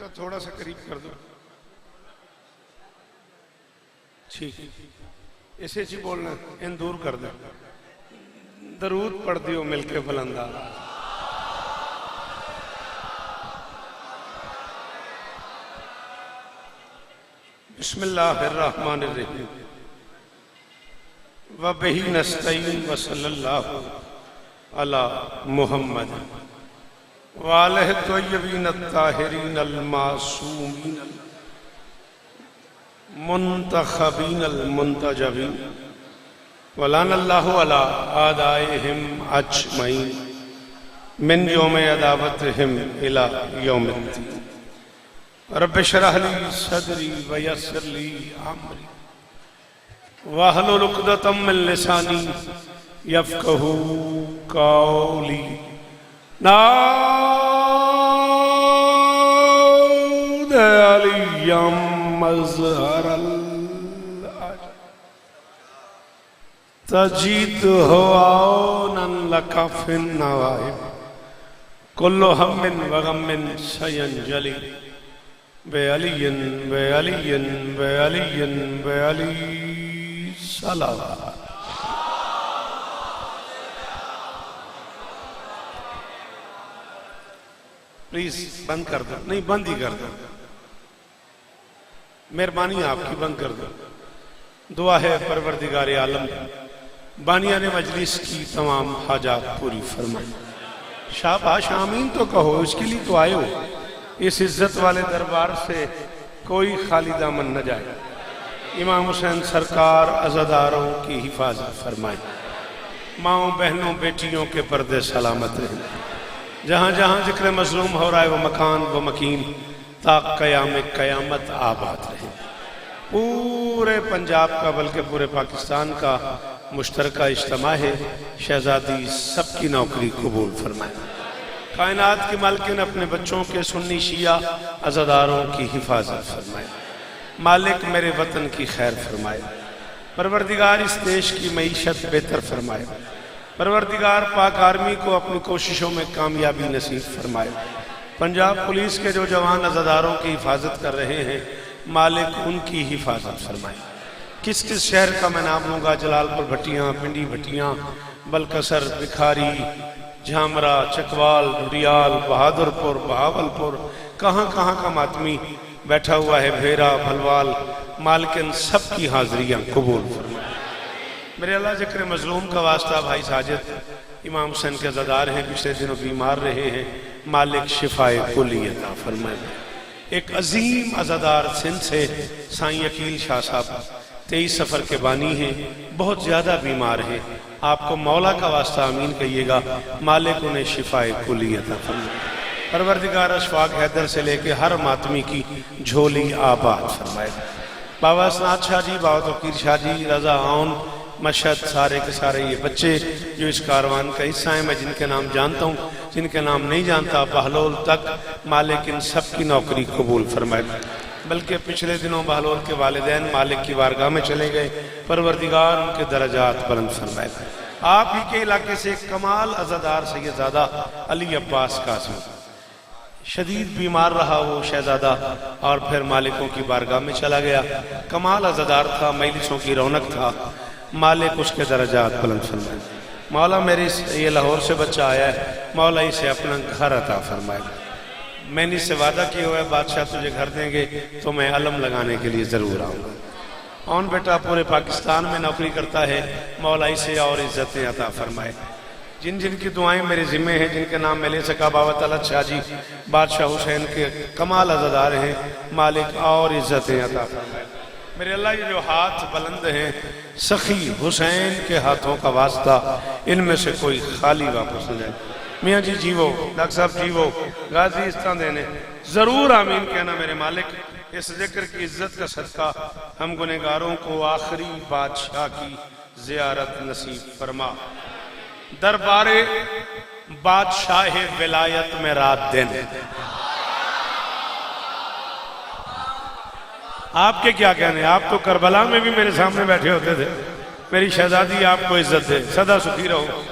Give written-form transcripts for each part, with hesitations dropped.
बेटा थोड़ा सा करीब कर दो। ठीक, इसे जी बोलना, इन दूर कर दो। दरूद पढ़ दियो मिलके बुलंदा। बिस्मिल्लाहिर्रहमानिर्रहीम व बिही नस्तईन व सल्लल्लाहु अला मुहम्मद व आलिहि तय्यबीन अत्ताहिरीन अल मासूमीन मुंतखबीन अल मुंतजबीन व लानल्लाहु अला आदाइहिम अजमईन मिन यौम अदावतिहिम इला यौमिद्दीन। रब्बि इश्रह ली सदरी व यस्सिर ली अमरी वहलुल उक़दतम मिन लिसानी यफ़क़हू क़ौली। नाऊद अलिय्यम मज़हरल तजीद हो औनन लका फिन नवाइब कुल्लु हम्मिन व गम्मिन सयंजली बेअलियन बेअलियन बेअलियन बेअली सलावत। प्लीज बंद कर दो। नहीं, बंद ही कर दो, मेहरबानी आपकी, बंद कर दो। दुआ है परवरदिगार आलम बानियाने मजलिस की तमाम हाजात पूरी फरमाए। शाबाश, आमीन तो कहो, इसके लिए तो आए हो। इस इज्जत वाले दरबार से कोई खाली दामन न जाए। इमाम हुसैन सरकार अज़ादारों की हिफाजत फरमाए। माओं बहनों बेटियों के पर्दे सलामत रहें। जहाँ जहाँ जिक्र मजलूम हो रहा है वो मकान वो मकीन ता क़याम क़यामत आबाद रहे। पूरे पंजाब का बल्कि पूरे पाकिस्तान का मुश्तरका इज्तिमा है। शहजादी सबकी नौकरी कबूल फरमाए। कायनात की मालकिन अपने बच्चों के सुन्नी शिया अज़ादारों की हिफाजत फरमाए। मालिक मेरे वतन की खैर फरमाए। परवरदिगार इस देश की मईशत बेहतर फरमाए। परवरदिगार पाक आर्मी को अपनी कोशिशों में कामयाबी नसीब फरमाए। पंजाब पुलिस के जो जवान अज़ादारों की हिफाजत कर रहे हैं, मालिक उनकी हिफाजत फरमाए। किस किस शहर का मैं नाम लूँगा? जलालपुर भट्टियाँ, पिंडी भट्टियाँ, बलकसर, भिखारी, झामरा, चकवाल, रियाल, बहादुरपुर, बहावलपुर, कहाँ कहाँ का मातमी बैठा हुआ है, भेरा, भलवाल, मालकिन सबकी हाजिरियाँ कबूल फरमाए। मेरे अल्लाह जिक्र मजलूम का वास्ता भाई साजिद इमाम हुसैन के अज़ादार हैं, पिछले दिनों बीमार रहे हैं, मालिक शिफाए कुली अता फरमाए। एक अजीम अज़ादार सिंध से साईं अकील शाह साहब 23 सफ़र के बानी हैं, बहुत ज़्यादा बीमार हैं। आपको मौला का वास्ता आमीन कहिएगा, मालिक उन्हें शिफाए कुली अता फरमाए। परवरदिगार अशफाक हैदर से लेके हर मातमी की झोली आबाद फरमाए। बाबा असनाद शाह जी, बाबा तौकीर शाह जी, रजा आउन, मशहद, सारे के सारे ये बच्चे जो इस कारवान का हिस्सा हैं, मैं जिनके नाम जानता हूँ, जिनके नाम नहीं जानता, बहलोल तक, मालिक इन सब की नौकरी कबूल फरमाए। बल्कि पिछले दिनों बहलोल के वालिदैन मालिक की बारगाह में चले गए। परवरदिगार उनके दर्जात बुलंद फरमाए। आप ही के इलाके से कमाल अज़ादार सैयदज़ादा अली अब्बास कासिम शदीद बीमार रहा वो शहजादा, और फिर मालिकों की बारगाह में चला गया। कमाल अज़ादार था, मजलिसों की रौनक था, मालिक उसके दर्जात बुलंद फरमाए। मौला मेरे ये लाहौर से बच्चा आया है, मौला इसे अपना घर अता फरमाए। मैंने इससे वादा किया हुआ है, बादशाह तुझे घर देंगे तो मैं अलम लगाने के लिए ज़रूर आऊँगा। कौन बेटा पूरे पाकिस्तान में नौकरी करता है, मौला इसे और इज़्ज़तें अता फरमाए। जिन जिन की दुआएं मेरे ज़िम्मे हैं, जिनके नाम मैं ले सका, बाबा तलत शाह जी बादशाह हुसैन के कमाल अज़ादार हैं, मालिक और इज़्ज़तें अता फरमाए। मेरे अल्लाह ये जो हाथ बुलंद हैं, सखी हुसैन के हाथों का वास्ता, इनमें से कोई खाली वापस न जाए। मियाँ जी जीवो, डॉक्टर साहब जीवो, गाजी इस तरह देने, ज़रूर आमीन कहना मेरे मालिक। इस जिक्र की इज्जत का सदका हम गुनहगारों को आखिरी बादशाह की ज़ियारत नसीब फरमा। दरबारे बादशाह विलायत में रात दिन। आपके क्या कहने, आप तो करबला में भी मेरे सामने बैठे होते थे। मेरी शहजादी आपको इज्जत दे, सदा सुखी रहो,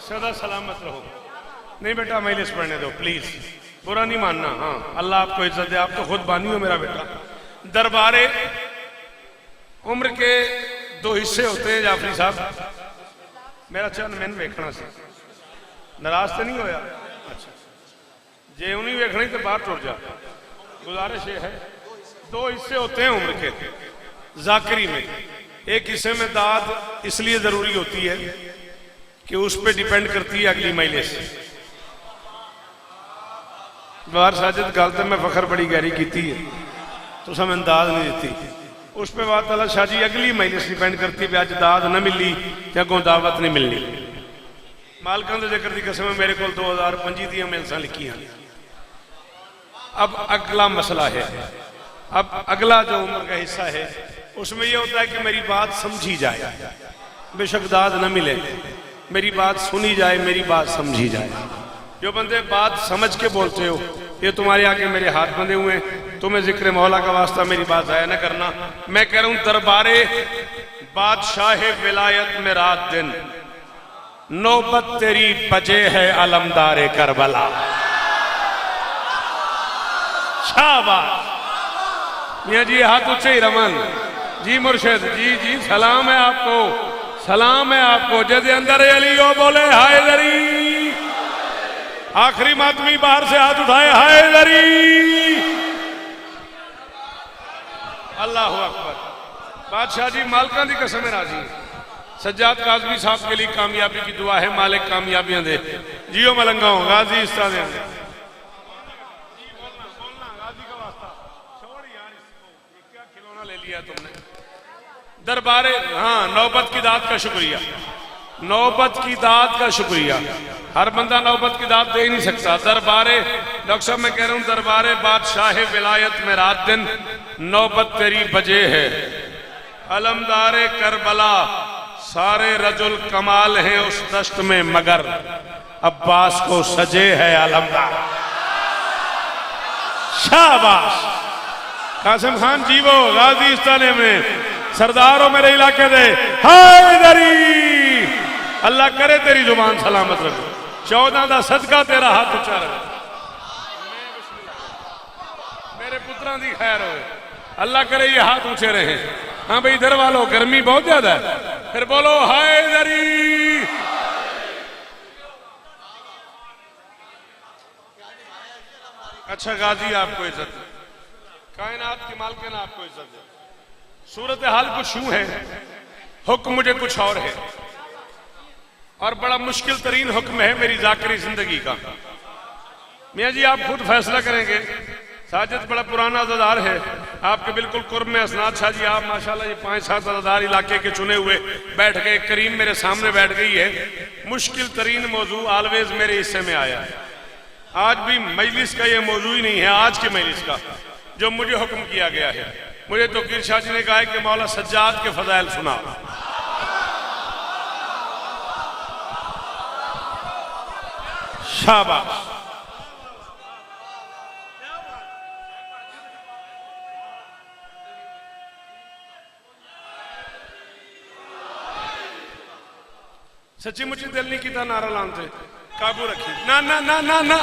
सदा सलामत रहो। नहीं बेटा, मजलिस पढ़ने दो प्लीज। बुरा नहीं मानना। हाँ, अल्लाह आपको इज्जत दे, आप तो खुद बानी हो मेरा बेटा। दरबारे उम्र के दो हिस्से होते हैं जाफरी साहब। मेरा चंद मैंने वेखना से नाराज तो नहीं होया? अच्छा, जे उन्हीं वेखनी तो बाहर टुर जा। गुजारिश ये है, दो हिस्से होते हैं उम्र के जाकरी में। एक हिस्से में दाद इसलिए जरूरी होती है कि उस पर डिपेंड करती है अगली महीने से। बाहर साजिद गल तो मैं फखर बड़ी गहरी की है, तो सब अंदाज नहीं देती। उस पर बात अल्लाह शाह जी अगली महीने से डिपेंड करती है, अज दाद न मिली या अगों दावत नहीं मिलनी। मालकां दे जिक्र की कसम मेरे को 2025 दी मिलसां लिखियां। अब अगला मसला है, अब अगला जो उम्र का हिस्सा है उसमें यह होता है कि मेरी बात समझी जाए, बेशक दाद न मिले, मेरी बात सुनी जाए, मेरी बात समझी जाए। जो बंदे बात समझ के बोलते हो, ये तुम्हारे आगे मेरे हाथ बंधे हुए हैं, तुम्हें जिक्र मौला का वास्ता मेरी बात जाया न करना। मैं कह रहा हूं दरबारे बादशाह विलायत में रात दिन नौबत तेरी बजे है अलमदारे करबला। शाबाश मियां जी, हाथ ऊंचे ही रमन जी। मुर्शिद जी, जी सलाम है आपको, सलाम है आपको। जैसे अंदर अली हो बोले हाय दरी। आखिरी मातमी बाहर से हाथ उठाए हाय दरी। अल्लाह अकबर। बादशाह जी मालका की कसम है राजी। सज्जाद काजमी साहब के लिए कामयाबी की दुआ है, मालिक कामयाबियां दे। जियो मलंगा हो गाजी इस तरह ले लिया तुमने दरबारे। हाँ, नौबत की दाद का शुक्रिया, नौबत की दाद का शुक्रिया। हर बंदा नौबत की दाद दे ही नहीं सकता। दरबारे डॉक्टर साहब मैं कह रहा हूं दरबारे बादशाह विलायत में रात दिन नौबत तेरी बजे है अलमदारे करबला। सारे रजुल कमाल हैं उस दश्त में मगर अब्बास को सजे है अलमदार। शाबाश। कासिम खान जीवो गाजी इस्ताने में सरदार हो मेरे इलाके दे हाय दरी। अल्लाह करे तेरी जुबान सलामत रखे, 14 का सदका तेरा हाथ ऊंचा रहे, मेरे पुत्रा की खैर हो। अल्लाह करे ये हाथ ऊंचे रहे। हाँ भाई इधर वालों गर्मी बहुत ज्यादा है, फिर बोलो हाय दरी। अच्छा गाजी आपको इज्जत, कायनात की मालकिन आपको इज्जत है। सूरत हाल कुछ यूं है, हुक्म मुझे कुछ और है, और बड़ा मुश्किल तरीन हुक्म है मेरी जाकरी जिंदगी का। मियाँ जी आप खुद फैसला करेंगे। साजिद बड़ा पुराना अज़ादार है, आपके बिल्कुल कुर्ब में असनाद शाह जी। आप माशाल्लाह ये 5-7 अज़ादार इलाके के चुने हुए बैठ गए, करीम मेरे सामने बैठ गई है। मुश्किल तरीन मौजू ऑलवेज मेरे हिस्से में आया है। आज भी मजलिस का ये मौजू ही नहीं है, आज की मजलिस का जो मुझे हुक्म किया गया है। मुझे तो कीर शाह जी ने कहा है कि मौला सज्जाद के फजाइल सुना। शाबाश। सच्ची मुच्ची दिल नहीं किया नारा लाते, काबू रखी। ना ना ना ना ना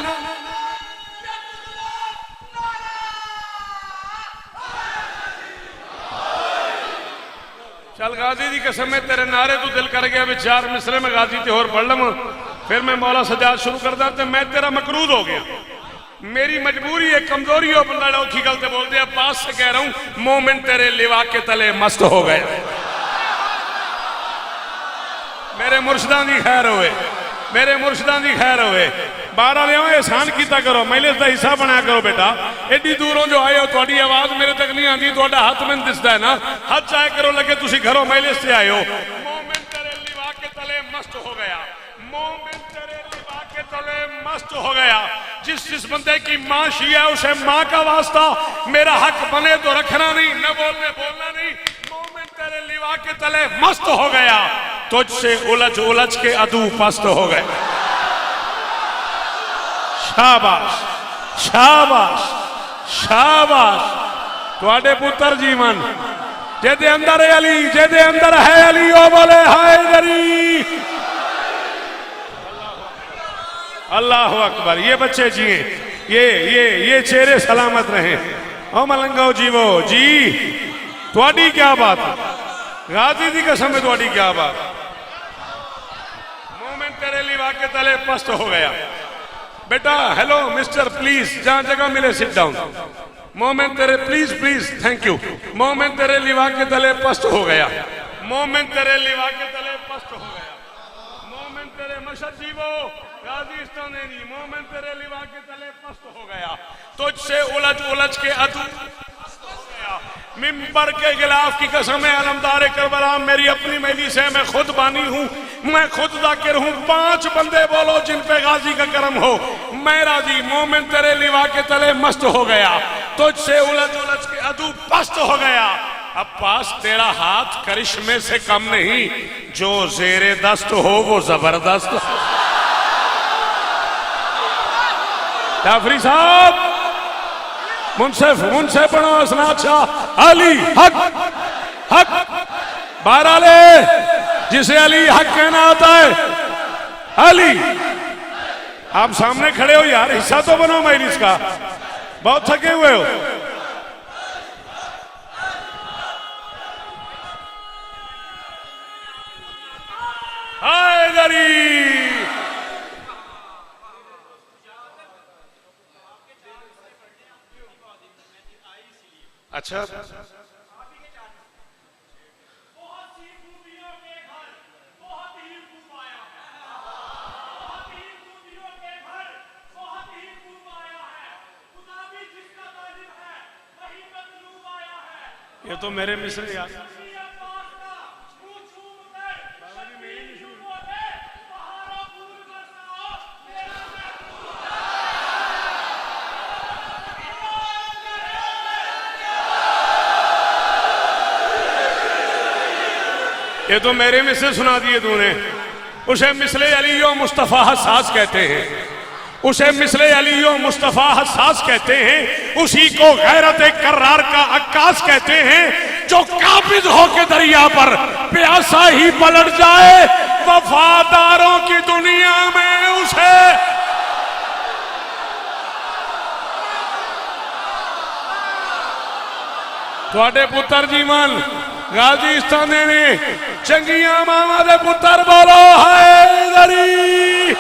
चल गाजी दी कसम है तेरे नारे तू दिल कर गया भी 4 मिसरे में गाजी ते होर पढ़ लव, फिर मैं मौला सजाद शुरू करदा ते मैं तेरा मकरूद हो गया। मेरी मजबूरी है, कमजोरी हो, बंदा औखी गल ते बोल दे। पास से कह रहा हूं मोमेंट तेरे लिवा के तले मस्त हो गए। मेरे मुर्शदा की खैर होए, मेरे मुर्शदा की खैर होए। 12 लिया एहसान किया करो, मजलिस का हिस्सा बनाया करो बेटा। एडी दूरों जो आए हो, थोड़ी आवाज मेरे तक नहीं आती, थोड़ा हाथ मैंने दिसता है ना, हाथ चाहे करो लगे तुम घरों मजलिस से आए हो। मोमेंट तेरे लिवा के तले मस्त हो गया, मोमेंट तेरे लिवा के तले मस्त हो गया। जिस बंदे की माँ शिया है उसे माँ का वास्ता, मेरा हक बने तो रखना नहीं, न बोलने बोलना नहीं। मोमेंट तेरे लिवा के तले मस्त हो गया, तुझसे उलझ उलझ के अदू पस्त हो गए। शाबाश शाबाश शाबाश। तुहाडे पुत्र जीवन जेदे अंदर है अली, जेदे अंदर है अली, ओ बोले हाय दरी। अल्लाह अकबर। ये बच्चे जिए, ये चेहरे सलामत रहे। ओ मलंगाओ जीवो जी, थोड़ी क्या बात, गाजी दी कसम है, थोड़ी क्या बात। मोमेंट तेरे लिवा के तले पस्त हो गया। बेटा हेलो मिस्टर प्लीज, जहां जगह मिले सिट डाउन। मोमेंट तेरे please please thank you. Moment तेरे लिवा के तले पस्त हो गया। मोमेंट तेरे लिवा के तले पस्त हो गया। मोमेंट तेरे मशद जीवो गाजीस्तान नहीं, मोमेंट तेरे लिवा के तले पस्त हो गया। तुझसे उलझ उलझ के अतु मिंबर के गिलाफ की कसम है, अलमदार करबला मेरी अपनी मजलिस है, मैं खुद बानी हूँ, मैं खुद जाकिर हूँ। 5 बंदे बोलो जिन पे गाजी का करम हो, मैं राजी। मोमेंट तेरे लिवा के तले मस्त हो गया, तुझसे उलझ उलझ के अदू पस्त हो गया। अब पास तेरा हाथ करिश्मे से कम नहीं, जो जेरे दस्त हो वो जबरदस्त। जाफरी साहब मुंसिफ बनो असनाद शाह अली हक हक बारह ले, जिसे अली हक कहना आता है। अली आप सामने खड़े हो यार, हिस्सा तो बनो मजलिस का, बहुत थके हुए हो। हाय गरीब अच्छा ये तो मेरे मिस्र यार। ये तो मेरे में से सुना दिए तूने। उसे मिसले अलीयो मुस्तफ़ा हसास कहते हैं, उसे मिसले अलीयो मुस्तफ़ा हसास कहते हैं। उसी को गैरत कर्रार का अक्कास कहते हैं, जो काबिज होके दरिया पर प्यासा ही पलट जाए। वफादारों की दुनिया में उसे थोड़े पुत्र जीवन गाजीस्तान ने चंगिया मामा दे पुत्र बोलो हैदरी।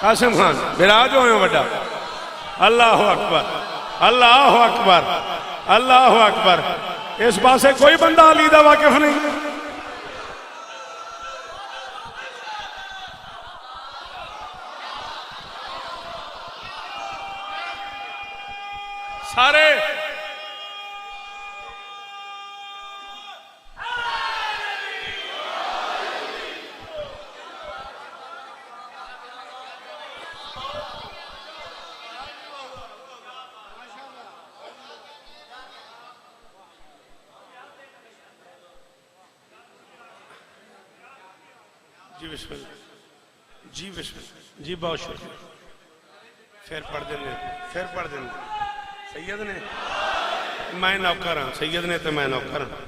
कासिम खान विराज हो बड़ा। अल्लाह अकबर अल्लाह अकबर अल्लाह अकबर। इस पासे कोई बंदा अली दा वाकिफ नहीं। सारे जी बिस्मिल्लाह जी बिस्मिल्लाह जी बहुत शुक्रिया। फिर पढ़ देने सैयद ने मैं नौकर हाँ, सैयद ने तो मैं नौकर हाँ।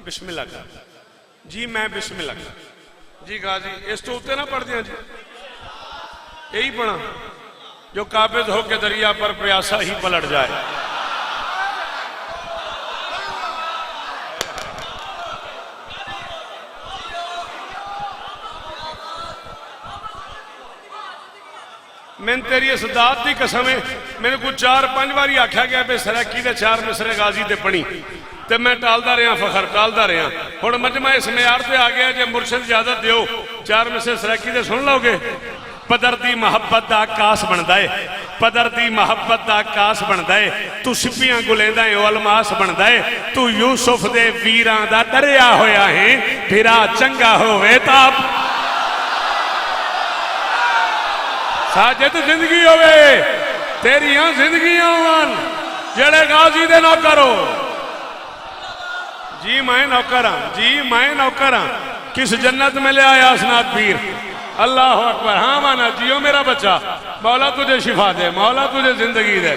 बिस्मिल्लाह कर जी, मैं बिस्मिल्लाह कर जी गाजी। इस तो उत्ते ना पढ़ दिया जी, यही पढ़ा जो काबिज हो के दरिया पर प्यासा ही पलट जाए। मैंने तेरी इस दात की कसम है, मेरे को 4-5 बारी आख्या गया भी सरैकी दे 4 मिसरे गाजी ते पढ़ी, तो मैं टालता रहा, फखर टालता रहा। हुण मजमा इस म्यार ते आ गया, जे मुर्शिद इजाजत दियो 4 मिसरे सरैकी दे सुन लोगे। पदर दी मुहब्बत दा आकाश बनदा है, पदर दी मुहब्बत दा आकाश बनदा है। तू सिप्पियां गुलेंदा है, ओ अलमास बनदा है। तू यूसुफ दे वीरां दा डरिया होया है, फिरा चंगा होवे ताप साजिद जिंदगी होवे, तेरिया जिंदगियां होवन जेड़े गाजी दे नौकर हो। जी मैं नौकर हाँ, जी मैं नौकर हाँ। किस जन्नत में ले आया असनाद पीर। अल्लाह अकबर। हाँ माना जियो मेरा बच्चा, मौला तुझे शिफा दे, मौला तुझे जिंदगी दे।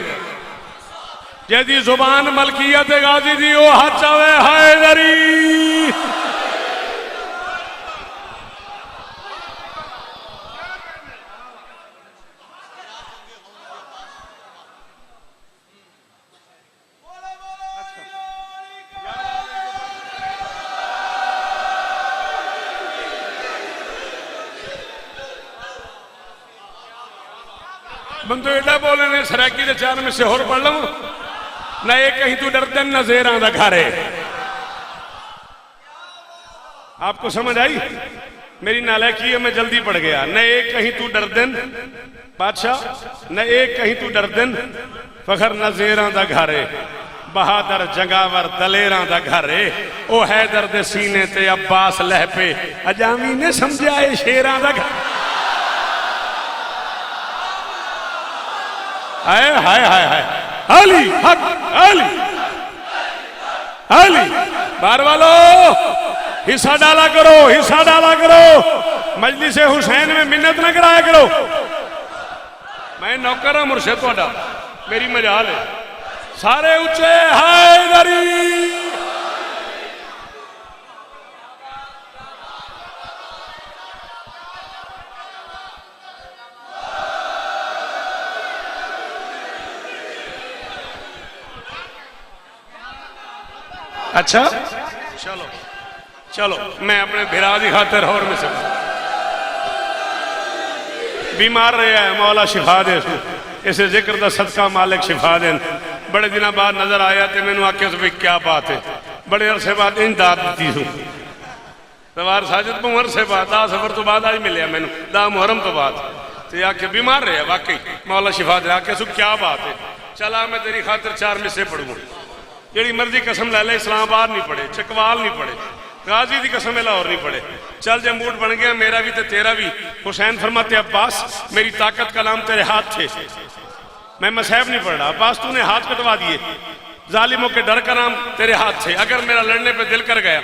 जेदी जुबान मलकियत गाजी दी ओ हाथ चावे हैदरी। बंदो एडा बोले ने सराकी के 4 में से होर पढ़ लो ना ये कहीं तू डरते न जेरा दा घर है। आपको समझ आई मेरी नालायकी है, मैं जल्दी पढ़ गया। न एक कहीं तू डर दिन बादशाह, न एक कहीं तू डर दिन फखर न जेरा दा घर है, बहादुर जंगावर दलेरा दा घर है। ओ हैदर दे सीने ते अब्बास लह पे, अजामी ने समझा है शेरा दा घर। हाय हाय हाय हाय अली हक अली अली। बार वालों हिस्सा डाला करो, हिस्सा डाला करो। मजलिस हुसैन में मिन्नत ना कराया करो। मैं नौकर हूं मुर्शिद तुहाडा, मेरी मजाल है। सारे उच्चे हैदरी। अच्छा चलो चलो, मैं अपने भिरा की खातिर और में से बीमार रहा है, मौला शिफा दे इसे जिक्र का सदका मालिक शिफा देन। बड़े दिन बाद नजर आया तो मैंने आख्या भाई क्या बात है, बड़े अरसे बाद इन दात दी सवार साजिद को अरसे बाद 10 सफर तो बाद आज मिले मैंने 10 मुहर्रम तो बाद तो आके बीमार रहा वाकई मौला शिफा दे। आके सु क्या बात है, चला मैं तेरी खातिर 4 मिसे पढ़ूंगा, जी मर्जी कसम लै ले। इस्लामाबाद नहीं पढ़े, चकवाल नहीं पढ़े, गाजी की कसम लाहौर नहीं पढ़े। चल जे मूड बन गया मेरा भी तो तेरा भी। हुसैन फरमाते अब्बास मेरी ताकत का नाम तेरे हाथ थे, मैं मसहब नहीं पढ़ रहा। अब्बास तूने हाथ कटवा दिए, जालिमों के डर का नाम तेरे हाथ थे। अगर मेरा लड़ने पे दिल कर गया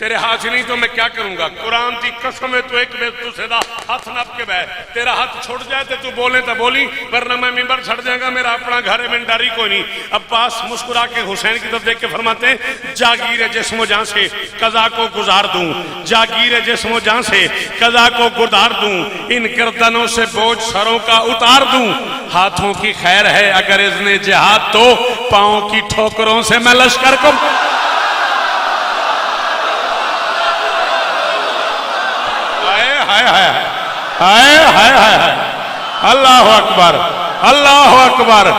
तेरे हाथ ही नहीं तो मैं क्या करूंगा। कुरान की कसम है तो एक बेर तू सीधा हाथ नाप के बह, तेरा हाथ छुट जाए तो तू बोले तो बोली, वरना मैं मिंबर छड़ जाएगा। मेरा अपना घर है, मैं डरी कोई नहीं। अब्बास मुस्कुरा के हुसैन की तरफ देख के फरमाते जागीर जिस्म जान से कजा को गुजार दूं, जागीर जिस्म जान से कजा को गुजार दूं, इन गर्दनों से बोझ सरों का उतार दूं। हाथों की खैर है अगर इज़्ने जिहाद तो पांव की ठोकरों से मैं लश्कर को। हाय हाय हाय हाय हाय हाय अल्लाह अकबर अल्लाह अकबर।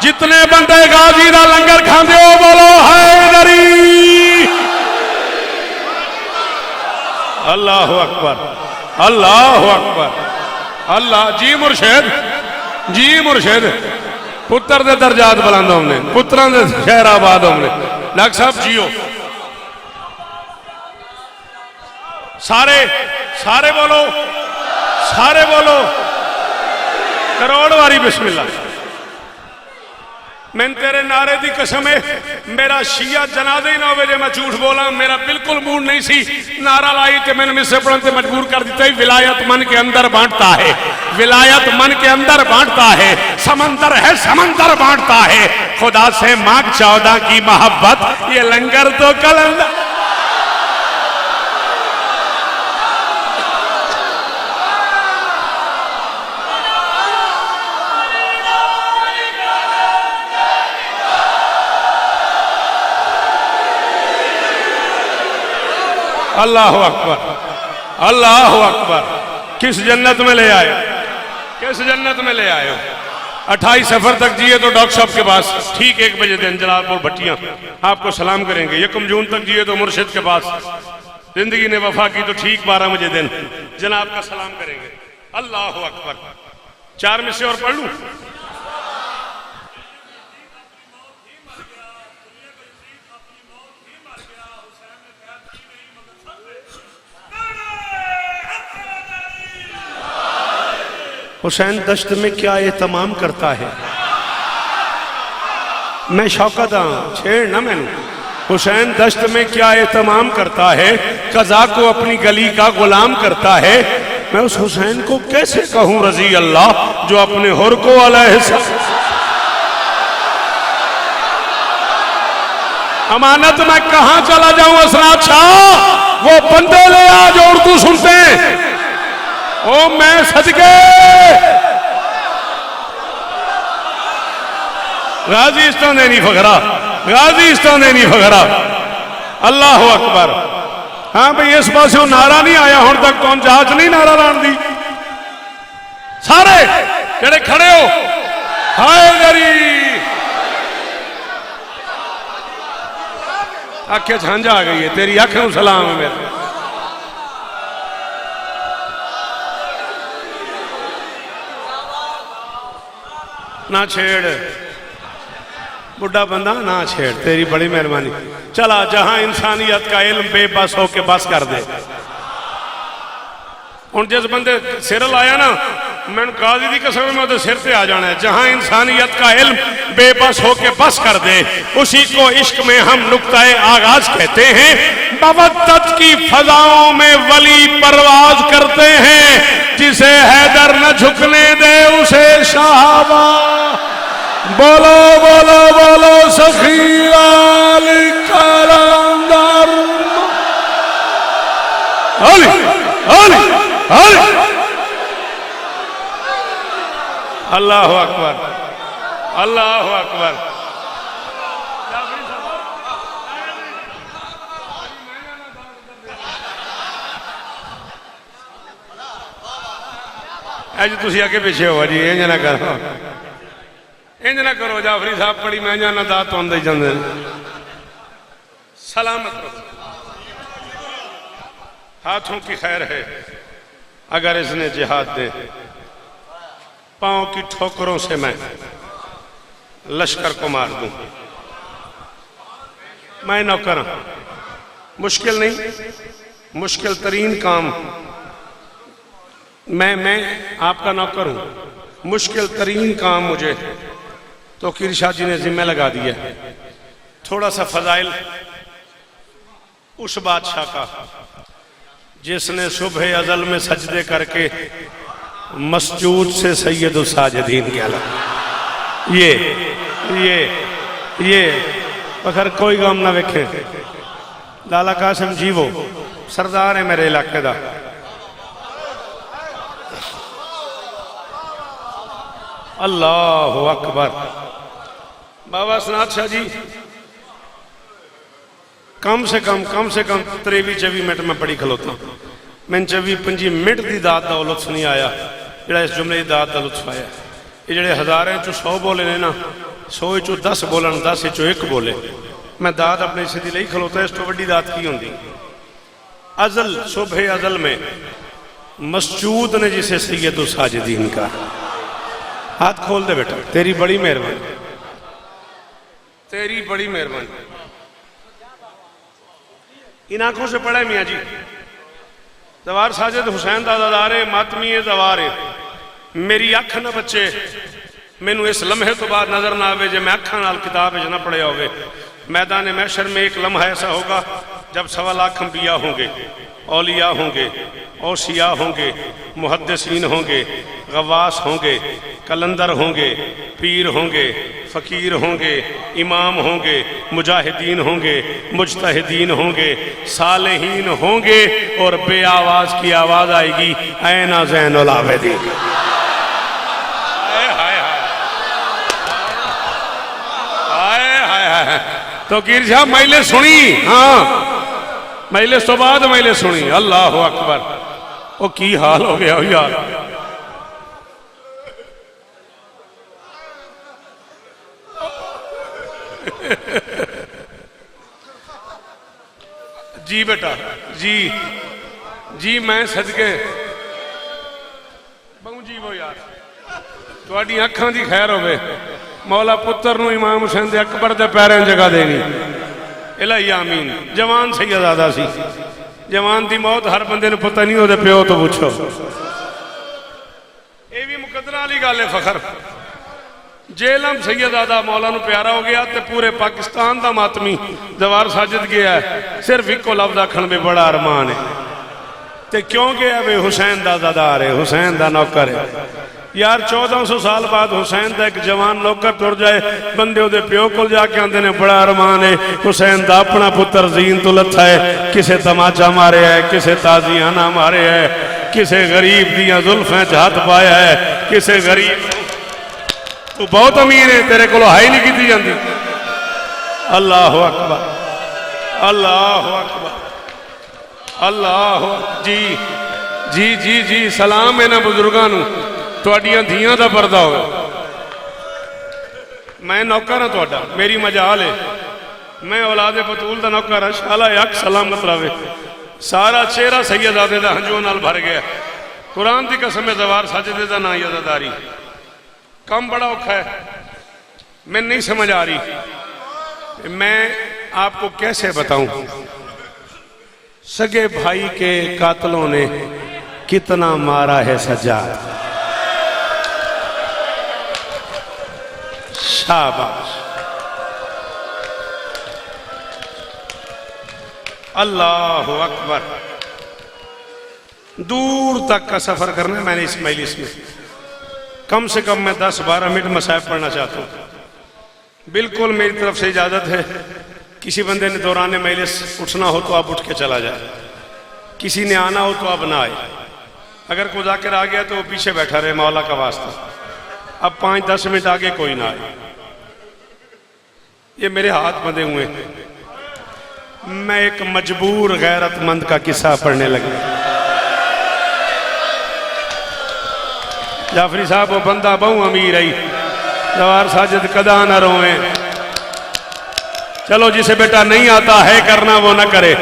जितने बंदे गाजी का लंगर खाते हो बोलो हैदरी। अल्लाह अकबर अल्लाह अकबर अल्लाह। जी मुर्शिद जी मुर्शिद पुत्र दे दर्जात बुलंद होने, पुत्रां दे शहर आबाद होने। डॉक्टर साहब जियो सारे सारे बोलो, सारे बोलो करोड़ वारी बिस्मिल्लाह। मैं तेरे नारे की कसम है मेरा शिया जनाजे ही ना हो जे मैं झूठ बोला। मेरा बिल्कुल मूड नहीं सी, नारा लाई तो मैंने मिस्से पढ़ने से मजबूर कर दिया। विलायत मन के अंदर बांटता है, विलायत मन के अंदर बांटता है। समंदर है समंदर बांटता है, खुदा से मांग 14 की मोहब्बत, ये लंगर तो कलंदर। अल्लाह अकबर अल्लाह अकबर। किस जन्नत में ले आए, किस जन्नत में ले आए हो। 28 सफर तक जिए तो डॉक्टर साहब के पास ठीक 1 बजे दिन जलालपुर भट्टियां आपको सलाम करेंगे। 1 जून तक जिए तो मुर्शिद के पास जिंदगी ने वफा की तो ठीक 12 बजे दिन जनाब का सलाम करेंगे। अल्लाह अकबर। 4 में से और पढ़ लूं। हुसैन दश्त में क्या एहतमाम करता है, मैं शौकत हूं छेड़ ना मैंने। हुसैन दश्त में क्या एहतमाम करता है, कजा को अपनी गली का गुलाम करता है। मैं उस हुसैन को कैसे कहूं रजी अल्लाह जो अपने हुर को अलैहि अमानत। मैं कहां चला जाऊं असरात शाह, वो बंदे ले आ जो उर्दू सुनते हैं। ओ मैं सदके गाजी इस्तान नहीं फकरा, गाजी इस्तान नहीं फकरा। अल्लाह अकबर। हाँ भाई इस पास नारा नहीं आया हूं तक, कौन जहाज नहीं नारा लान दी। सारे जेड़े खड़े हो हैदरी आखे झांझा आ गई है तेरी अख नूं सलाम है मेरे ना छेड़ बुढ़ा बंदा ना छेड़ तेरी बड़ी मेहरबानी चला जहां इंसानियत का इल्म बेबस होके बस कर दे हुण जिस बंदे सिर लाया ना मैं काजी दी कसम में तो सिर पे आ जाना है जहां इंसानियत का इल्म बेबस होके बस कर दे उसी को इश्क में हम नुक्ताए आगाज कहते हैं मवद्दत की फजाओं में वली परवाज करते हैं जिसे हैदर न झुकने दे उसे शाहबा बोलो बोलो बोलो सखी वाली कलंदर अली अली अली अल्लाह अकबर अल्लाह अकबर अज तुम अगे पिछे हो जी इंज ना करो इंज ना करो जाफरी साहब बड़ी महंगा ना दात तो आंदे जाते सलामत रहो हाथों की खैर है अगर इसने जिहाद दे पांव की ठोकरों से मैं लश्कर को मार दूं मैं नौकर मुश्किल नहीं मुश्किल तरीन काम मैं आपका नौकर हूं मुश्किल तरीन काम मुझे तो किरशा जी ने जिम्मे लगा दिया थोड़ा सा फजाइल उस बादशाह का जिसने सुबह अजल में सजदे करके मस्जूद से सैयद साजिदीन कहला ये अगर कोई गम ना वेखे लाला कासिम जीवो सरदार है मेरे इलाके का अल्लाह अकबर बाबा सनाथ शाह जी कम से कम 23-24 मिनट में पढ़ी खलोता मैं 24-25 मिनट की दात का लुत्फ नहीं आया जोड़ा इस जुमले की दात का लुत्फ आया ये जोड़े हज़ारों चो 100 बोले ने ना 100 चो 10 बोलन 10 चो 1 बोले मैं दात अपने सीधी ली खलोता इस तो वड्डी दात की होंगी अजल सुबह अजल में मस्जूद ने जिसे सैयद साजिदीन का हाथ खोल दे बेटा तेरी बड़ी मेहरबानी तेरी बड़ी मेहरबानी इन आंखों से पढ़ा मियाँ जी दवार साजिद हुसैन दा ददारे मातमी दवारे मेरी अख न बच्चे मैनू इस लम्हे तो बाद नजर ना आवे जे मैं अखा नाल किताब ना पढ़िया होवे मैदान महशर में एक लम्हा ऐसा होगा जब 1.25 लाख अंबिया होंगे औलिया होंगे औसिया होंगे मुहद्दिसीन होंगे गवास होंगे कलंदर होंगे पीर होंगे फ़कीर होंगे इमाम होंगे मुजाहिदीन होंगे मुजतहिदीन होंगे सालेहीन होंगे और बे आवाज़ की आवाज़ आएगी ऐना ज़ैनुल आबिदीन तो गिरजा मैले सुनी हाँ मैले तो बाद मैले सुनी अल्लाह अकबर वो की हाल हो गया यार जी बेटा जी जी मैं सदके बहु जी वो यार थोड़ी अखां दी खैर होवे मौला पुत्र नूं इमाम हुसैन दे अकबर दे पैरें जगह देनी इलाही आमीन जवान सैयदादा सी जवान दी मौत हर बंदे नूं पता नहीं ओदे प्यो तो पूछो ये भी मुकद्दरा वाली गल है फखर जेलम सैयदादा मौला नूं प्यारा हो गया तो पूरे पाकिस्तान का मातमी दवार साजिद गया है सिर्फ इको लफ्ज़ आखण में बड़ा अरमान है तो क्यों गया वे हुसैन दा दादार है हुसैन दा नौकर है यार 1400 साल बाद हुसैन का एक जवान नौकर तुर जाए बंदे उहदे प्यो को जाके आंदे ने बड़ा अरमान है हुसैन का अपना पुत्र जीन तो लथा है किसे तमाचा मारे है किसे ताजियाना मारे है किसे गरीब दियां जुल्फें च हाथ पाया है किसे गरीब तू बहुत अमीर है तेरे को हाई नहीं की जाती अल्लाह अकबर अल्लाह अकबर अल्लाह जी जी जी जी सलाम है ना बुजुर्गों तुहाडियां धीआं दा पर्दा होवे। मैं नौकर हाँ तुहाडा, मेरी मजाल है, मैं औलादे बतूल दा नौकर हाँ। शाला अख सलामत रहे। सारा चेहरा सैयदादे दा हंजुओं नाल भर गया। कुरान की कसम है, ज़वार साजिदे दा नाम अज़ादारी। कम बड़ा औखा है, मैं नहीं समझ आ रही। मैं आपको कैसे बताऊं सगे भाई के कातलों ने कितना मारा है सज्जाद। शाबाश, अल्लाह अकबर। दूर तक का सफर करना है मैंने इस मजलिस में। कम से कम मैं 10-12 मिनट मसाइब पढ़ना चाहता हूँ। बिल्कुल मेरी तरफ से इजाज़त है। किसी बंदे ने दौरान मजलिस उठना हो तो आप उठ के चला जाए, किसी ने आना हो तो आप ना आए। अगर कोई जाकर आ गया तो वो पीछे बैठा रहे, मौला का वास्ता। अब 5-10 मिनट आगे कोई ना आए। ये मेरे हाथ बंधे हुए हैं। मैं एक मजबूर गैरतमंद का किस्सा पढ़ने लगा। जाफरी साहब वो बंदा बहु अमीर आई, ज़वार साजिद कदा न रोए। चलो जिसे बेटा नहीं आता है करना वो ना करे,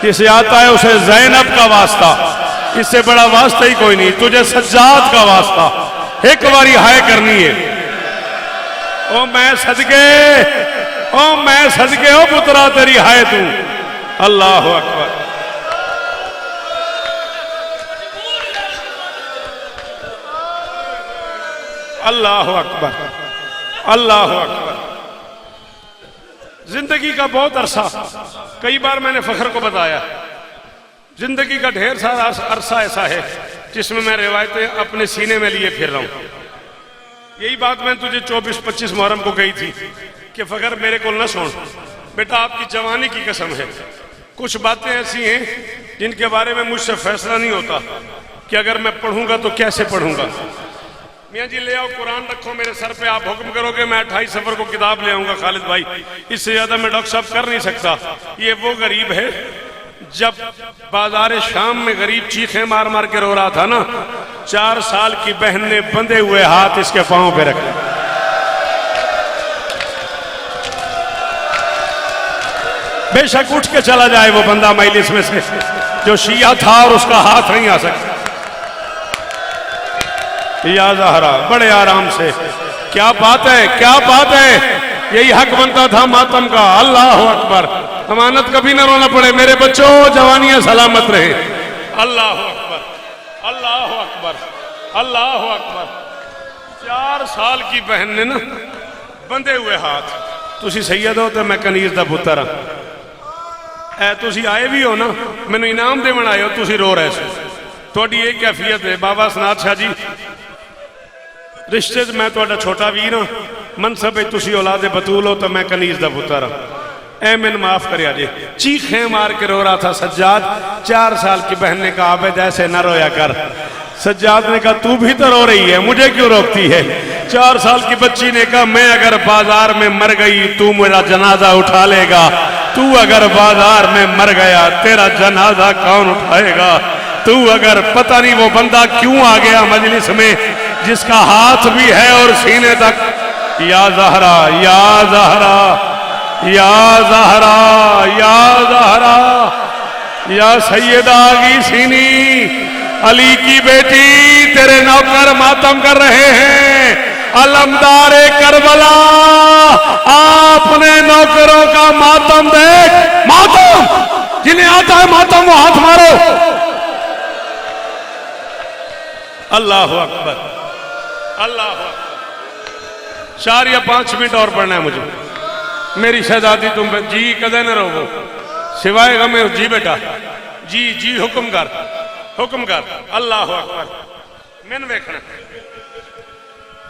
जिसे आता है उसे ज़ैनब का वास्ता, इससे बड़ा वास्ता ही कोई नहीं। तुझे सज्जाद का वास्ता एक बारी हाय करनी है। ओ मैं सदके, ओ मैं सदके, ओ पुत्रा तेरी हाय तू। अल्लाह अकबर। अल्लाह अकबर, अल्लाह अकबर। जिंदगी का बहुत अरसा, कई बार मैंने फखर को बताया, जिंदगी का ढेर सारा अरसा ऐसा है जिसमें मैं रिवायतें अपने सीने में लिए फिर रहा हूं। यही बात मैं तुझे 24-25 मुहर्रम को कही थी कि फखर मेरे को न सुन बेटा, आपकी जवानी की कसम है। कुछ बातें ऐसी हैं जिनके बारे में मुझसे फैसला नहीं होता कि अगर मैं पढ़ूंगा तो कैसे पढ़ूंगा। मियाँ जी ले आओ कुरान रखो मेरे सर पे, आप हुक्म करोगे मैं 28 सफर को किताब ले आऊंगा खालिद भाई। इससे ज्यादा मैं डॉक्टर साहब कर नहीं सकता। ये वो गरीब है जब बाजार शाम में गरीब चीखें मार मार के रो रहा था ना, 4 साल की बहन ने बंधे हुए हाथ इसके पांव पे रखे। बेशक उठ के चला जाए वो बंदा मजलिस में से जो शिया था और उसका हाथ नहीं आ सकता। या ज़हरा बड़े आराम से, क्या बात है, क्या बात है। यही हक बनता था मातम का। अल्लाह अकबर। अमानत कभी ना रोना पड़े मेरे बच्चों, जवानियां सलामत रहे। अल्लाह अकबर, अल्लाह अकबर, अल्लाह अकबर। 4 साल की बहन ने ना बंधे हुए हाथ। तुसी सैयद हो तो मैं कनीज दा पुत्तर हाँ। तुसी आए भी हो ना, मैनू इनाम देवन आए हो, तुसी रो रहे सो। थोड़ी ये कैफियत है। बाबा सनात शाह जी रिश्ते मैं तुहाडा छोटा वीर हाँ, मनसब तुसी औलादे बतूल हो तो मैं कनीज दा पुत्तर हाँ। ऐ मैंने माफ कर जे। चीखें मार के रो रहा था सज्जाद। 4 साल की बहन ने कहा आबेद ऐसे न रोया कर। सज्जाद ने कहा तू भी तो रो रही है, मुझे क्यों रोकती है। 4 साल की बच्ची ने कहा मैं अगर बाजार में मर गई तू मेरा जनाजा उठा लेगा, तू अगर बाजार में मर गया तेरा जनाजा कौन उठाएगा। तू अगर, पता नहीं वो बंदा क्यों आ गया मजलिस में जिसका हाथ भी है और सीने तक। या ज़हरा, या ज़हरा, या ज़हरा, या ज़हरा, या सैयदा की सीनी, अली की बेटी, तेरे नौकर मातम कर रहे हैं। अलमदारे करबला, आपने नौकरों का मातम देख। मातम जिन्हें आता है मातम वो हाथ मारो। अल्लाह अकबर, अल्लाह अकबर। 4 या 5 मिनट और पढ़ना है मुझे। मेरी शहजादी तुम जी कदे न रोवो सिवाय गमे। जी बेटा जी जी, हुक्म कर, हुक्म कर। अल्लाह अकबर। मैंने वेखना,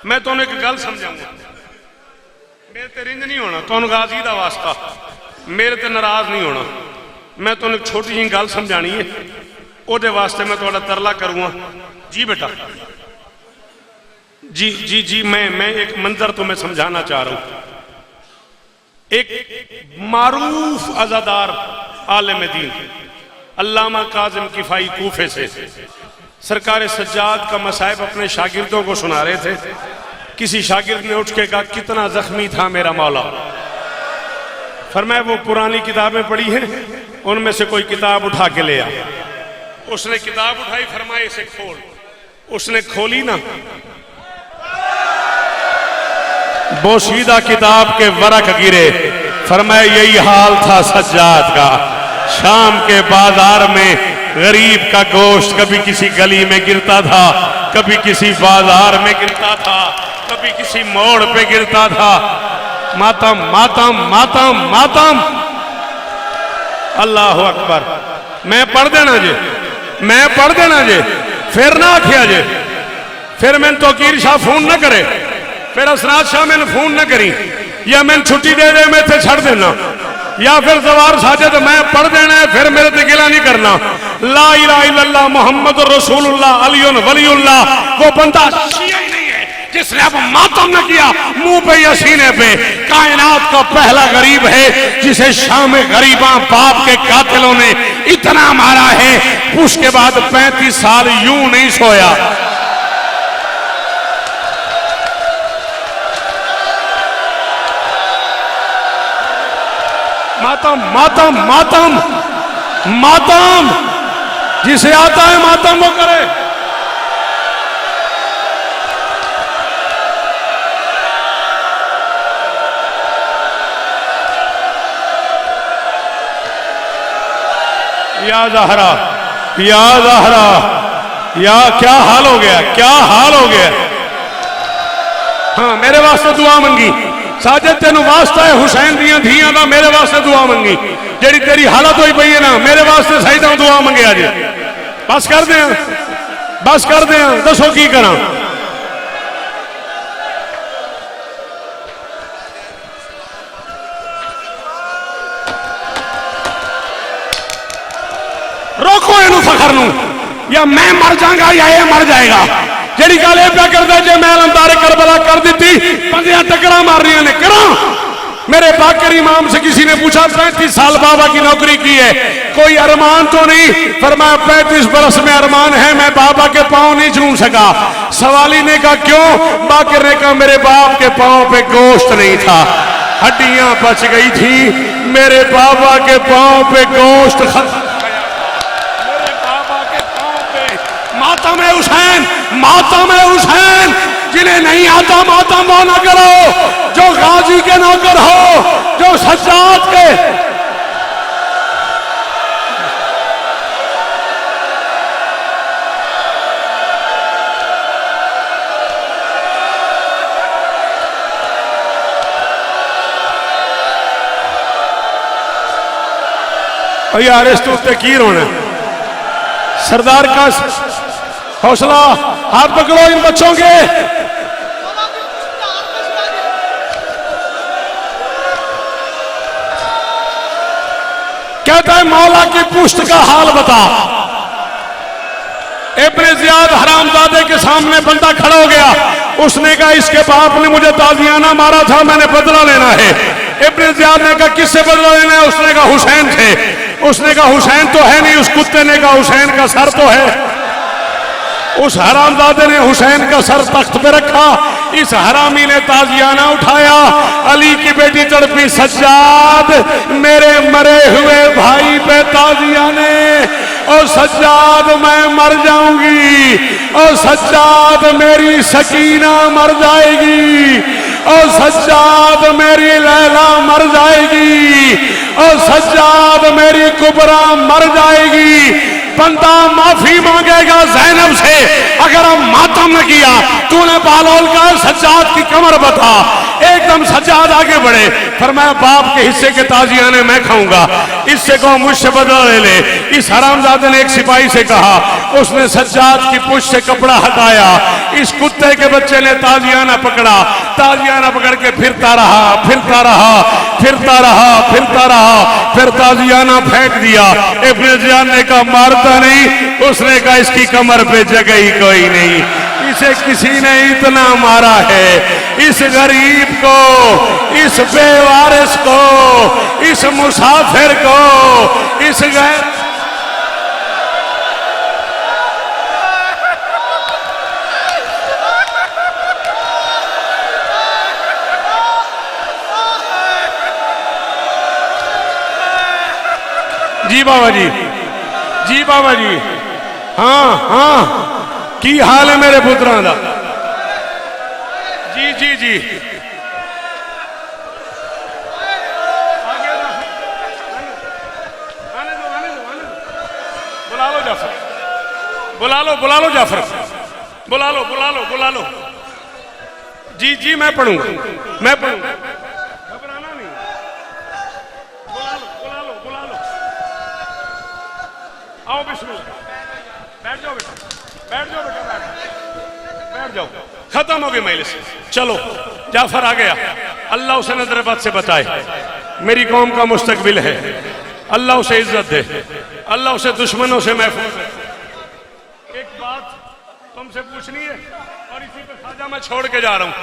मैं तुम एक गल समझाऊंगा। मेरे ते रिंज नहीं होना, तुम गाजी का वास्ता मेरे ते नाराज नहीं होना। मैं तुम एक छोटी जी गल समझानी है, ओदे वास्ते मैं थोड़ा तरला करूंगा। जी बेटा जी जी जी। मैं एक मंजर तुम्हें समझाना चाह रहा हूं। एक मारूफ अज़ादार आलिम दीन अल्लामा काज़िम किफ़ाई कूफे से सरकार सज्जाद का मसाइब अपने शागिर्दों को सुना रहे थे। किसी शागिर्द ने उठ के कहा, कितना जख्मी था मेरा मौला। फरमाया वो पुरानी किताबें पढ़ी हैं, उनमें से कोई किताब उठा के ले आ। उसने किताब उठाई, फरमाया इसे खोल। उसने खोली ना, बोशीदा किताब के वरक गिरे। फरमाया यही हाल था सज्जाद का। शाम के बाजार में गरीब का गोश्त कभी किसी गली में गिरता था, कभी किसी बाजार में गिरता था, कभी किसी मोड़ पे गिरता था। मातम मातम मातम मातम। अल्लाह अकबर। मैं पढ़ देना जे, मैं पढ़ देना जे, फिर ना आखिया जे, फिर मैंने तोकीर शाह फोन न करे, फिर असरात शाह मैंने फोन न करी, या मैंने छुट्टी दे दे मैं इतने छड़ देना, या फिर जवार साजे तो मैं पढ़ देना है, फिर मेरे ते गिला नहीं करना। ला इलाहा इल्लल्लाह मुहम्मद रसूलुल्लाह अलीउन वलीउल्लाह। वो बंदा शिया ही नहीं है जिसने अब मातम न किया मुंह पे या सीने पे। कायनात का पहला गरीब है जिसे शाम गरीबा बाप के कातिलों ने इतना मारा है, उसके बाद 35 साल यूं नहीं सोया। मातम मातम मातम मातम। जिसे आता है मातम वो करे। या ज़हरा, या ज़हरा, या क्या हाल हो गया, क्या हाल हो गया। हाँ मेरे वास्ते दुआ मंगी साजिद, तेन वास्ता है हुसैन दियां धियां दा, मेरे वास्ते दुआ मंगी। जेड़ी तेरी हालत हुई पई है ना, मेरे वास्ते सही तो दुआ मंगे आज। बस कर दे, बस कर दे, दसो की करा। रोको इनू फखर नू, या मैं मर जाऊंगा या ये मर जाएगा। जेड़ी गल ये क्या करता जे मैं अंतारे करबला कर दी, बंदियां टकरा मार रही ने करा। मेरे बाकर इमाम से किसी ने पूछा 35 साल बाबा की नौकरी की है, कोई अरमान तो नहीं? फरमाया 35 बरस में अरमान है, मैं बाबा के पांव नहीं छू सका। सवाली ने कहा क्यों? बाकर ने कहा मेरे बाप के पांव पे गोश्त नहीं था, हड्डियां बच गई थी, मेरे बाबा के पांव पे गोश्त खत्म। मातम है हुसैन, मातम है हुसैन। जिन्हें नहीं आता मातम वो ना करो जो गाजी के नौकर हो, जो सज्जाद के। यार इस तो की रोना सरदार का हौसला। हाथ पकड़ो इन बच्चों के। कहता है मौला की पुश्त का हाल बता। इब्ने ज़ियाद हरामजादे के सामने बंदा खड़ा हो गया, उसने कहा इसके बाप ने मुझे ताजियाना मारा था, मैंने बदला लेना है। इब्ने ज़ियाद ने कहा किससे बदला लेना है? उसने कहा हुसैन से। उसने कहा हुसैन तो है नहीं। उस कुत्ते ने कहा हुसैन का सर तो है। उस हरामजादे ने हुसैन का सर तख्त पे रखा, इस हरामी ने ताजियाना उठाया। अली की बेटी तड़पी, सज्जाद मेरे मरे हुए भाई पे ताजियाने, और सज्जाद मैं मर जाऊंगी, और सज्जाद मेरी सकीना मर जाएगी, और सज्जाद मेरी लैला मर जाएगी, और सज्जाद मेरी कुबरा मर जाएगी। बंदा माफी मांगेगा ज़ैनब से अगर हम मातम न किया। तूने बालोल का सज्जाद की कमर बता। एकदम सज्जाद आगे बढ़े, फरमाया बाप के हिस्से के ताजियाने मैं खाऊंगा, इससे कहो मुझसे बदला ले ले। इस हरामजादे ने एक सिपाही से कहा, उसने सज्जाद की पुछ से कपड़ा हटाया। इस कुत्ते के बच्चे ने ताजियाना पकड़ा, ताजियाना पकड़ के फिरता रहा, फिरता रहा, फिरता रहा, फिरता रहा, फिर ताजियाना फेंक दिया। इब्ने ज़ियाद ने कहा मारता नहीं? उसने कहा इसकी कमर पे जगह ही कोई नहीं, इसे किसी ने इतना मारा है। इस गरीब को, इस बेवारिस को, इस मुसाफिर को, इस गैर जी बाबा जी, जी बाबा जी। हाँ हाँ, की हाल है मेरे पुत्रां दा? जी जी जी। बुला लो जाफर, बुला लो, बुला लो जाफर, बुला लो, बुला लो, बुला लो। जी जी, मैं पढ़ूंगा, मैं पढ़ूंगा, घबराना नहीं। बुला लो, बुला लो, बुला लो। आओ बिस्मिल्लाह, बैठ जाओ बेटा, बैठ जाओ बेटा, बैठ जाओ। खत्म हो गई मजलिस, चलो जाफर आ गया। अल्लाह उसे नजर बद से बचाए, मेरी कौम का मुस्तकबिल है। अल्लाह उसे इज्जत दे, अल्लाह उसे दुश्मनों से महफूज है। एक बात तुमसे पूछनी है और इसी पे खाजा मैं छोड़ के जा रहा हूं।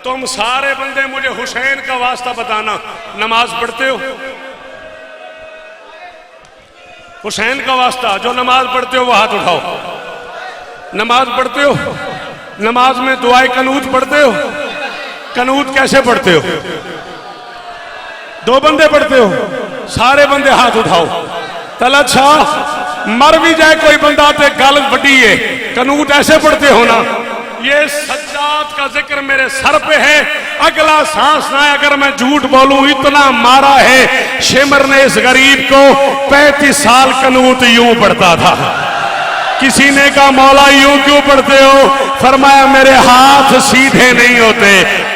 तुम सारे बंदे मुझे हुसैन का वास्ता बताना, नमाज पढ़ते हो? हुसैन का वास्ता जो नमाज पढ़ते हो वो हाथ उठाओ। नमाज पढ़ते हो? नमाज में दुआए कनूत पढ़ते हो? कनूत कैसे पढ़ते हो? दो बंदे पढ़ते हो? सारे बंदे हाथ उठाओ। तलत शाह, मर भी जाए कोई बंदा तो गल वड्डी है, कनूत ऐसे पढ़ते हो ना? ये सज्जाद का जिक्र मेरे सर पे है, अगला सांस ना अगर मैं झूठ बोलूं इतना मारा है शिमर ने इस गरीब को। 35 साल कनूत यूं पढ़ता था। किसी ने कहा मौला यूं क्यों पढ़ते हो? फरमाया मेरे हाथ सीधे नहीं होते।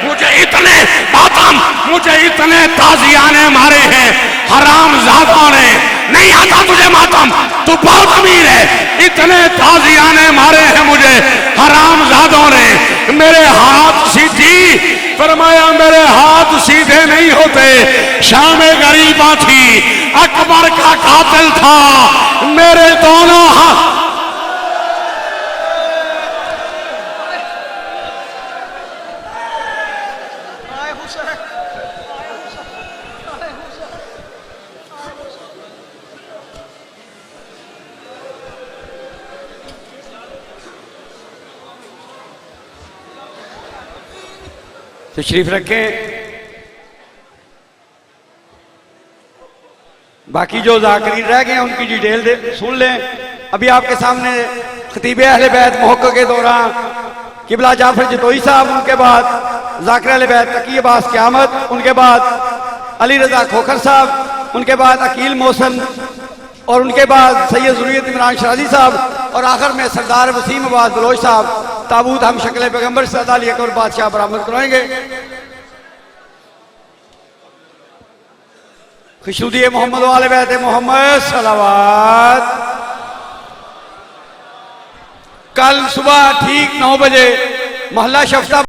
मुझे इतने मातम, मुझे इतने ताजियाने मारे हैं हराम ज़ादों ने। नहीं आता तुझे मातम, तू बहुत अमीर है। इतने ताजियाने मारे हैं मुझे हराम ज़ादों ने। मेरे हाथ सीधी, फरमाया मेरे हाथ सीधे नहीं होते। शाम गरीबा थी, अकबर का कातिल था, मेरे दोनों हाथ। तशरीफ रखें। बाकी जो जाकिरीन रह गए उनकी डिटेल सुन लें। अभी आपके सामने खतीब अहले बैत मोहक्क के दौरान किबला जाफर जतोई साहब, उनके बाद जाकिर अहले बैत तकी अब्बास क़यामत, उनके बाद अली रजा खोखर साहब, उनके बाद अकील मोहसन और उनके बाद सैयद ज़ुर्रियत इमरान शराजी साहब और आखिर में सरदार वसीम अब्बास बलोच साहब ताबूत हम शक्ल पैगम्बर सदा अली अकबर बादशाह बरामद करवाएंगे। खुशनुदी मोहम्मद वाले बैत मोहम्मद सलावत। कल सुबह ठीक 9 बजे मोहल्ला शफ्ता